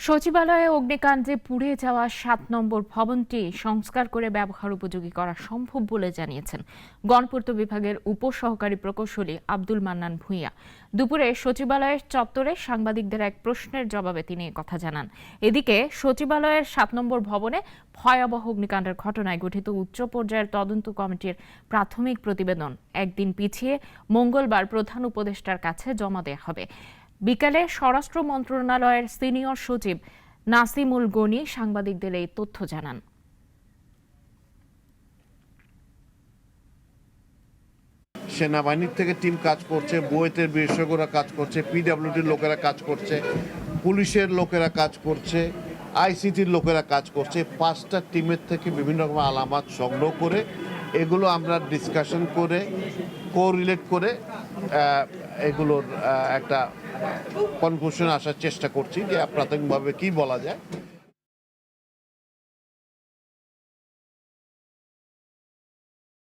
সচিবালয়ে অগ্নিকাণ্ডে পুড়ে যাওয়া ৭ নম্বর ভবনটি সংস্কার করে ব্যবহার উপযোগী করা সম্ভব বলে জানিয়েছেন গণপূর্ত বিভাগের উপসহকারী প্রকৌশলী আব্দুল মান্নান ভূঁইয়া। দুপুরে সচিবালয়ের চত্বরে সাংবাদিকদের এক প্রশ্নের জবাবে তিনি কথা জানান। এদিকে সচিবালয়ের ৭ নম্বর ভবনে ভয়াবহ অগ্নিকাণ্ডের ঘটনায় গঠিত উচ্চ পর্যায়ের তদন্ত কমিটির প্রাথমিক প্রতিবেদন একদিন পিছিয়ে মঙ্গলবার প্রধান উপদেষ্টার কাছে জমা দেওয়া হবে। বিকালে স্বরাষ্ট্র মন্ত্রণালয়ের সিনিয়র সচিব নাসিমুল গনি সাংবাদিকদের এই তথ্য জানান। সেনাবাহিনীর থেকে টিম কাজ করছে, বুয়েটের বিশেষজ্ঞরা কাজ করছে, পিডব্লিউডির লোকেরা কাজ করছে, পুলিশের লোকেরা কাজ করছে, আইসিটির লোকেরা কাজ করছে। 5টা টিমের থেকে বিভিন্ন রকম আলামত সংগ্রহ করে এগুলো আমরা ডিসকাশন করে কোরিলেট করে এগুলোর একটা কনক্লুশন আসার চেষ্টা করছি যে প্রাথমিকভাবে কি বলা যায়।